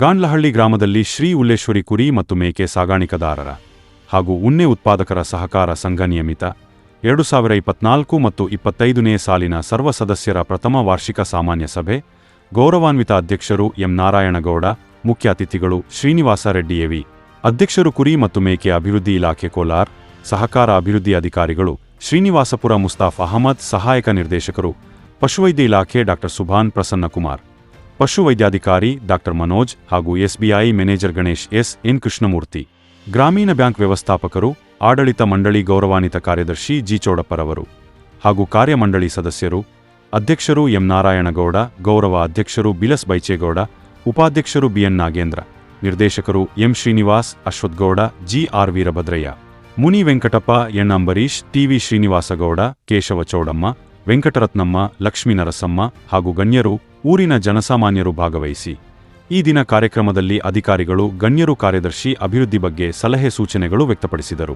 ಗಾಂಡ್ಲಹಳ್ಳಿ ಗ್ರಾಮದಲ್ಲಿ ಶ್ರೀ ಉಲ್ಲೇಶ್ವರಿ ಕುರಿ ಮತ್ತು ಮೇಕೆ ಸಾಗಾಣಿಕೆದಾರರ ಹಾಗೂ ಉಣ್ಣೆ ಉತ್ಪಾದಕರ ಸಹಕಾರ ಸಂಘ ನಿಯಮಿತ 2024 ಮತ್ತು 25ನೇ ಸಾಲಿನ ಸರ್ವ ಸದಸ್ಯರ ಪ್ರಥಮ ವಾರ್ಷಿಕ ಸಾಮಾನ್ಯ ಸಭೆ. ಗೌರವಾನ್ವಿತ ಅಧ್ಯಕ್ಷರು ಎಂ ನಾರಾಯಣಗೌಡ, ಮುಖ್ಯ ಅತಿಥಿಗಳು ಶ್ರೀನಿವಾಸ ರೆಡ್ಡಿ ಎವಿ, ಅಧ್ಯಕ್ಷರು ಕುರಿ ಮತ್ತು ಮೇಕೆ ಅಭಿವೃದ್ಧಿ ಇಲಾಖೆ ಕೋಲಾರ್, ಸಹಕಾರ ಅಭಿವೃದ್ಧಿ ಅಧಿಕಾರಿಗಳು ಶ್ರೀನಿವಾಸಪುರ ಮುಸ್ತಾಫ್ ಅಹಮದ್, ಸಹಾಯಕ ನಿರ್ದೇಶಕರು ಪಶುವೈದ್ಯ ಇಲಾಖೆ ಡಾ ಸುಭಾನ್ ಪ್ರಸನ್ನಕುಮಾರ್, ಪಶುವೈದ್ಯಾಧಿಕಾರಿ ಡಾ ಮನೋಜ್ ಹಾಗೂ SBI manager Ganesh N Krishnamurthy, ಗ್ರಾಮೀಣ ಬ್ಯಾಂಕ್ ವ್ಯವಸ್ಥಾಪಕರು, ಆಡಳಿತ ಮಂಡಳಿ ಗೌರವಾನ್ವಿತ ಕಾರ್ಯದರ್ಶಿ ಜಿ ಚೌಡಪ್ಪರವರು ಹಾಗೂ ಕಾರ್ಯಮಂಡಳಿ ಸದಸ್ಯರು, ಅಧ್ಯಕ್ಷರು ಎಂ ನಾರಾಯಣಗೌಡ, ಗೌರವ ಅಧ್ಯಕ್ಷರು ಬಿಲಸ್ ಬೈಚೇಗೌಡ, ಉಪಾಧ್ಯಕ್ಷರು ಬಿಎನ್ ನಾಗೇಂದ್ರ, ನಿರ್ದೇಶಕರು ಎಂ ಶ್ರೀನಿವಾಸ್, ಅಶ್ವತ್ಗೌಡ, ಜಿಆರ್ ವೀರಭದ್ರಯ್ಯ, ಮುನಿ ವೆಂಕಟಪ್ಪ, ಎನ್ ಅಂಬರೀಶ್, ಟಿವಿ ಶ್ರೀನಿವಾಸಗೌಡ, ಕೇಶವ ಚೌಡಮ್ಮ, ವೆಂಕಟರತ್ನಮ್ಮ, ಲಕ್ಷ್ಮೀ ನರಸಮ್ಮ ಹಾಗೂ ಗಣ್ಯರು, ಊರಿನ ಜನಸಾಮಾನ್ಯರು ಭಾಗವಹಿಸಿ ಈ ದಿನ ಕಾರ್ಯಕ್ರಮದಲ್ಲಿ ಅಧಿಕಾರಿಗಳು, ಗಣ್ಯರು, ಕಾರ್ಯದರ್ಶಿ ಅಭಿವೃದ್ಧಿ ಬಗ್ಗೆ ಸಲಹೆ ಸೂಚನೆಗಳು ವ್ಯಕ್ತಪಡಿಸಿದರು.